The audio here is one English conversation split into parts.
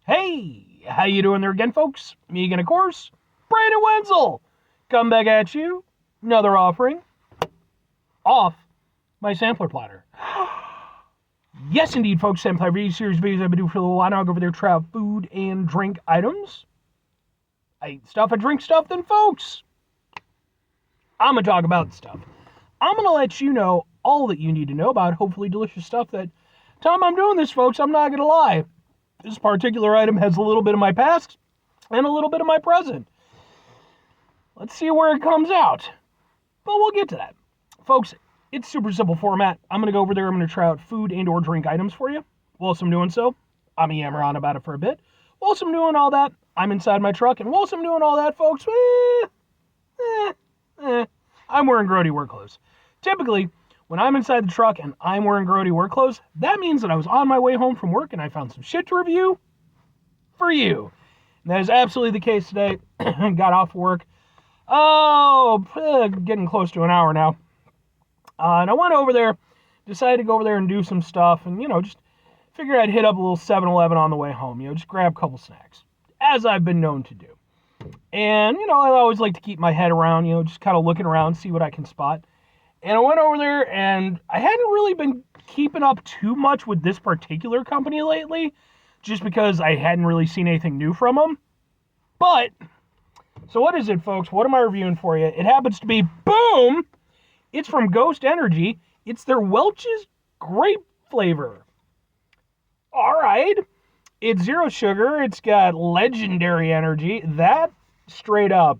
Hey, how you doing there again, folks? Me again, of course, Brandon Wenzel. Come back at you. Another offering off my sampler platter. Yes, indeed, folks. Sampler video series videos I've been doing for a little while now. I go over there, try out food and drink items. I eat stuff, I drink stuff, then, folks, I'm going to talk about stuff. I'm going to let you know all that you need to know about hopefully delicious stuff that time I'm doing this, folks, I'm not going to lie. This particular item has a little bit of my past and a little bit of my present. Let's see where it comes out. But we'll get to that. Folks, it's super simple format. I'm going to go over there. I'm going to try out food and or drink items for you. Whilst I'm doing so, I'm going to yammer on about it for a bit. Whilst I'm doing all that, I'm inside my truck. And whilst I'm doing all that, folks, I'm wearing grody work clothes. Typically, when I'm inside the truck and I'm wearing grody work clothes, that means that I was on my way home from work and I found some shit to review for you. And that is absolutely the case today. Got off work. Getting close to an hour now. And I went over there, decided to go over there and do some stuff, and, just figure I'd hit up a little 7-Eleven on the way home, just grab a couple snacks, as I've been known to do. And, I always like to keep my head around, just kind of looking around, see what I can spot. And I went over there, and I hadn't really been keeping up too much with this particular company lately, just because I hadn't really seen anything new from them. But, so what is it, folks? What am I reviewing for you? It happens to be, boom! It's from Ghost Energy. It's their Welch's Grape flavor. All right. It's zero sugar. It's got legendary energy. That straight up.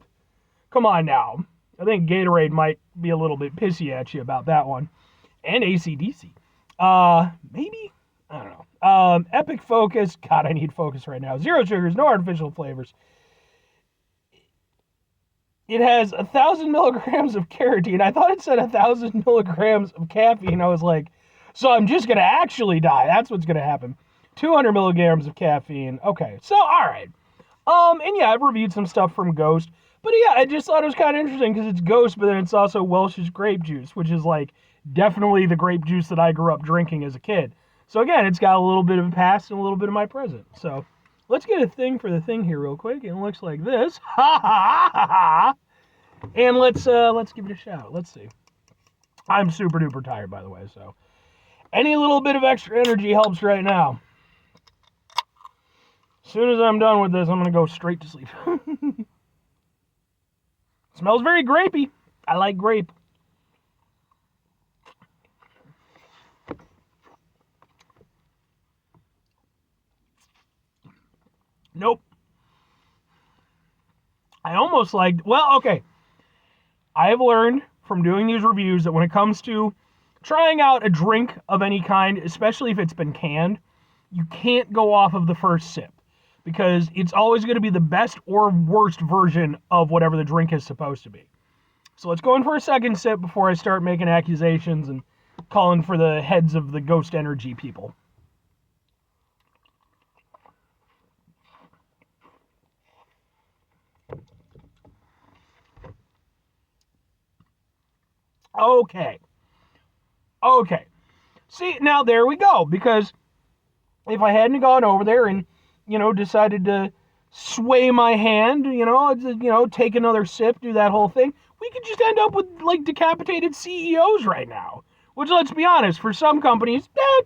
Come on now. I think Gatorade might be a little bit pissy at you about that one. And AC/DC. Maybe? I don't know. Epic Focus. God, I need focus right now. Zero sugars, no artificial flavors. It has 1,000 milligrams of carotene. I thought it said 1,000 milligrams of caffeine. I was like, so I'm just going to actually die. That's what's going to happen. 200 milligrams of caffeine. Okay, so, all right. And yeah, I've reviewed some stuff from Ghost. But yeah, I just thought it was kind of interesting because it's Ghost, but then it's also Welch's grape juice, which is like definitely the grape juice that I grew up drinking as a kid. So again, it's got a little bit of a past and a little bit of my present. So let's get a thing for the thing here real quick. It looks like this. Ha ha ha ha. And let's give it a shout. Let's see. I'm super duper tired, by the way, so any little bit of extra energy helps right now. As soon as I'm done with this, I'm gonna go straight to sleep. Smells very grapey. I like grape. Nope. I almost like, well, okay. I have learned from doing these reviews that when it comes to trying out a drink of any kind, especially if it's been canned, you can't go off of the first sip because it's always going to be the best or worst version of whatever the drink is supposed to be. So let's go in for a second sip before I start making accusations and calling for the heads of the Ghost Energy people. Okay. See, now there we go. Because if I hadn't gone over there and, decided to sway my hand, take another sip, do that whole thing, we could just end up with, like, decapitated CEOs right now. Which, let's be honest, for some companies, I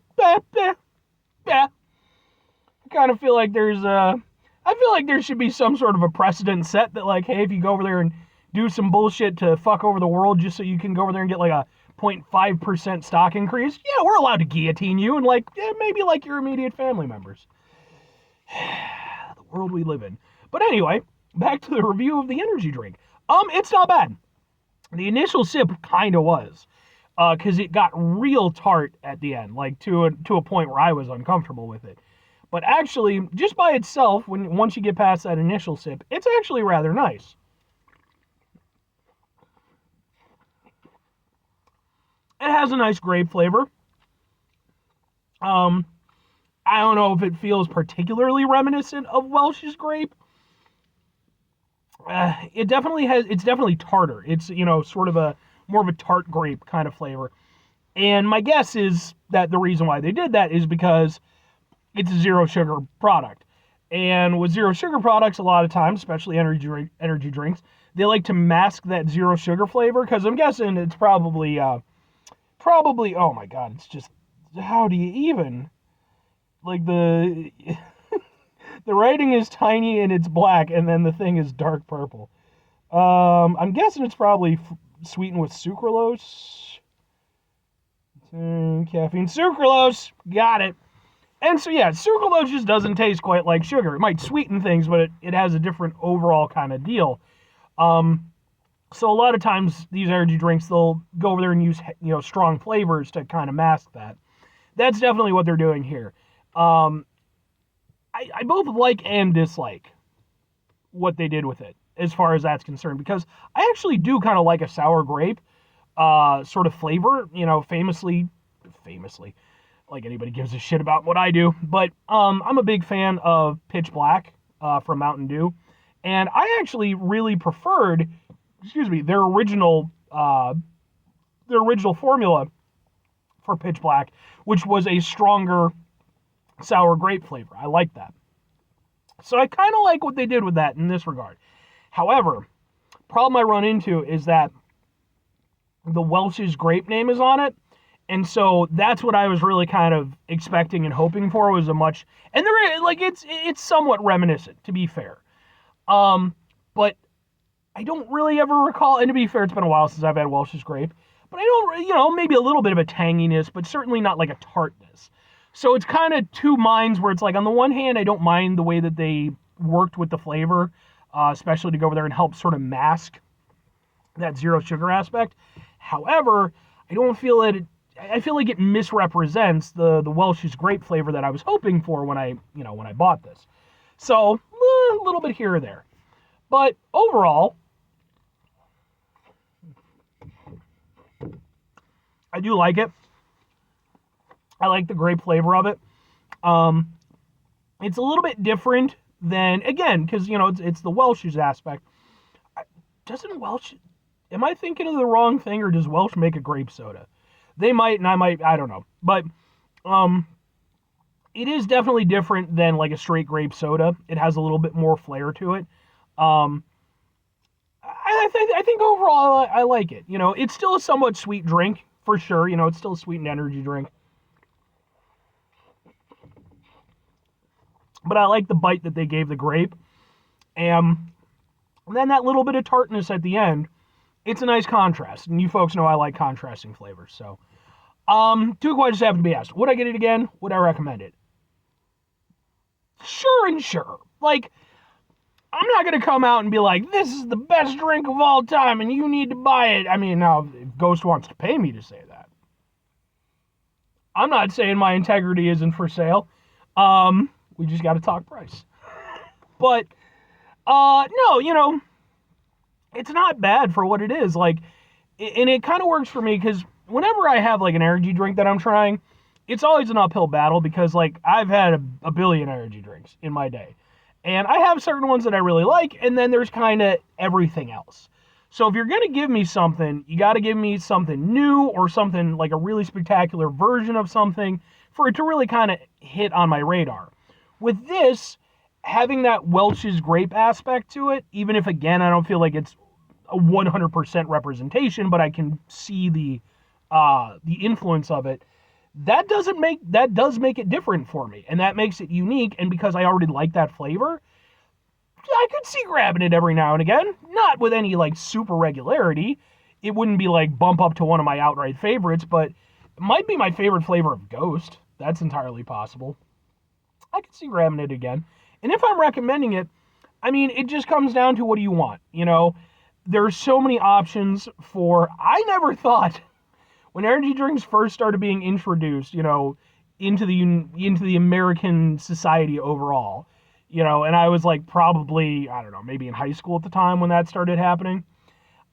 kind of feel like I feel like there should be some sort of a precedent set that, like, hey, if you go over there and do some bullshit to fuck over the world just so you can go over there and get, like, a 0.5% stock increase, yeah, we're allowed to guillotine you and, like, maybe, like, your immediate family members. The world we live in. But anyway, back to the review of the energy drink. It's not bad. The initial sip kind of was, because it got real tart at the end, like, to a point where I was uncomfortable with it. But actually, just by itself, once you get past that initial sip, it's actually rather nice. It has a nice grape flavor. I don't know if it feels particularly reminiscent of Welch's grape. It's definitely tartar. It's, sort of more of a tart grape kind of flavor. And my guess is that the reason why they did that is because it's a zero sugar product. And with zero sugar products, a lot of times, especially energy drinks, they like to mask that zero sugar flavor because I'm guessing it's probably oh my god, it's just, how do you even, like, the the writing is tiny and it's black, and then the thing is dark purple. I'm guessing it's probably sweetened with sucralose. Caffeine, sucralose, got it. And so yeah, sucralose just doesn't taste quite like sugar. It might sweeten things, but it has a different overall kind of deal. So a lot of times these energy drinks, they'll go over there and use strong flavors to kind of mask that. That's definitely what they're doing here. I both like and dislike what they did with it as far as that's concerned, because I actually do kind of like a sour grape sort of flavor, famously, like anybody gives a shit about what I do, but I'm a big fan of Pitch Black from Mountain Dew, and I actually really preferred, their original formula for Pitch Black, which was a stronger sour grape flavor. I like that. So I kind of like what they did with that in this regard. However, problem I run into is that the Welch's grape name is on it, and so that's what I was really kind of expecting and hoping for, was a much, and there, like, it's somewhat reminiscent, to be fair. But I don't really ever recall, and to be fair, it's been a while since I've had Welch's grape, but I don't, maybe a little bit of a tanginess, but certainly not like a tartness. So it's kind of two minds where it's like, on the one hand, I don't mind the way that they worked with the flavor, especially to go over there and help sort of mask that zero sugar aspect. However, I don't feel it. I feel like it misrepresents the Welch's grape flavor that I was hoping for when I bought this. So a little bit here or there, but overall, I do like it. I like the grape flavor of it. It's a little bit different than, again, because it's the Welch's aspect. Doesn't Welch? Am I thinking of the wrong thing, or does Welch make a grape soda? They might, and I might. I don't know, but it is definitely different than like a straight grape soda. It has a little bit more flair to it. I think overall I like it. It's still a somewhat sweet drink for sure. It's still a sweetened energy drink. But I like the bite that they gave the grape. And then that little bit of tartness at the end, it's a nice contrast. And you folks know I like contrasting flavors. So, two questions have to be asked. Would I get it again? Would I recommend it? Sure and sure. Like, I'm not going to come out and be like, this is the best drink of all time and you need to buy it. I mean, now, if Ghost wants to pay me to say that, I'm not saying my integrity isn't for sale. We just got to talk price. But, no, it's not bad for what it is. Like, and it kind of works for me because whenever I have, like, an energy drink that I'm trying, it's always an uphill battle because, like, I've had a billion energy drinks in my day. And I have certain ones that I really like, and then there's kind of everything else. So if you're going to give me something, you got to give me something new or something like a really spectacular version of something for it to really kind of hit on my radar. With this, having that Welch's grape aspect to it, even if, again, I don't feel like it's a 100% representation, but I can see the influence of it, that does make it different for me, and that makes it unique. And because I already like that flavor, I could see grabbing it every now and again, not with any like super regularity. It wouldn't be like bump up to one of my outright favorites, but it might be my favorite flavor of Ghost. That's entirely possible. I could see grabbing it again. And if I'm recommending it, I mean, it just comes down to what do you want? There's so many options for, I never thought, when energy drinks first started being introduced, into the American society overall, and I was like probably, I don't know, maybe in high school at the time when that started happening,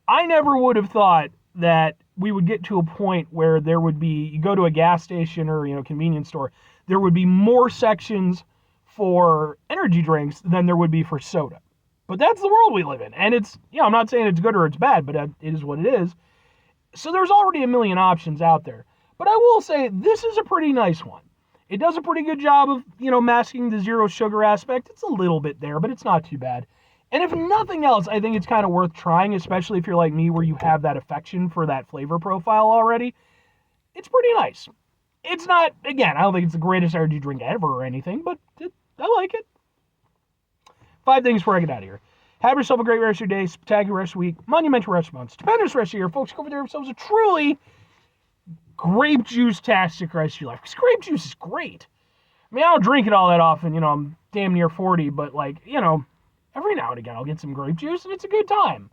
I never would have thought that we would get to a point where there would be, you go to a gas station or, convenience store, there would be more sections for energy drinks than there would be for soda. But that's the world we live in. And it's, I'm not saying it's good or it's bad, but it is what it is. So there's already a million options out there. But I will say this is a pretty nice one. It does a pretty good job of, masking the zero sugar aspect. It's a little bit there, but it's not too bad. And if nothing else, I think it's kind of worth trying, especially if you're like me where you have that affection for that flavor profile already. It's pretty nice. It's not, again, I don't think it's the greatest energy drink ever or anything, but I like it. 5 things before I get out of here. Have yourself a great rest of your day, spectacular rest of the week, monumental rest of month, stupendous rest of your year. Folks, go over there yourselves a truly grape juice-tastic rest of your life. Because grape juice is great. I mean, I don't drink it all that often. I'm damn near 40, but every now and again I'll get some grape juice, and it's a good time.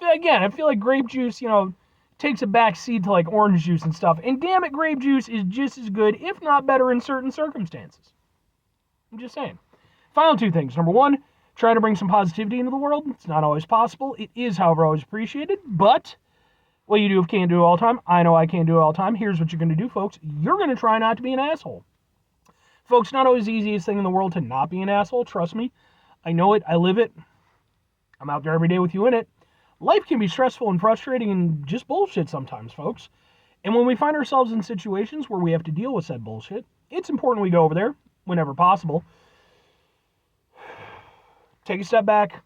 I feel like grape juice, takes a back seat to like orange juice and stuff. And damn it, grape juice is just as good, if not better, in certain circumstances. I'm just saying. Final 2 things. Number 1, try to bring some positivity into the world. It's not always possible. It is, however, always appreciated. But what you do can't do it all the time. I know I can't do it all the time. Here's what you're going to do, folks. You're going to try not to be an asshole. Folks, not always the easiest thing in the world to not be an asshole. Trust me. I know it. I live it. I'm out there every day with you in it. Life can be stressful and frustrating and just bullshit sometimes, folks. And when we find ourselves in situations where we have to deal with said bullshit, it's important we go over there whenever possible. Take a step back.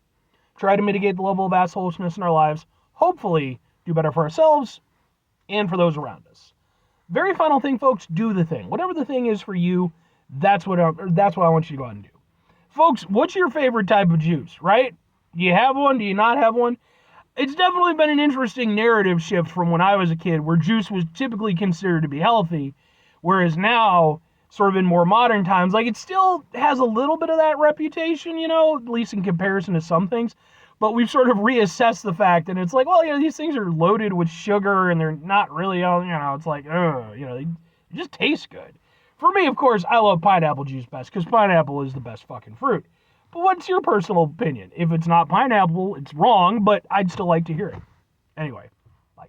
Try to mitigate the level of assholishness in our lives. Hopefully, do better for ourselves and for those around us. Very final thing, folks, do the thing. Whatever the thing is for you, that's what I want you to go out and do. Folks, what's your favorite type of juice, right? Do you have one? Do you not have one? It's definitely been an interesting narrative shift from when I was a kid, where juice was typically considered to be healthy, whereas now, sort of in more modern times, it still has a little bit of that reputation, at least in comparison to some things, but we've sort of reassessed the fact, and it's like, well, these things are loaded with sugar, and they're not really, it's like, they just taste good. For me, of course, I love pineapple juice best, because pineapple is the best fucking fruit. But what's your personal opinion? If it's not pineapple, it's wrong, but I'd still like to hear it. Anyway, bye.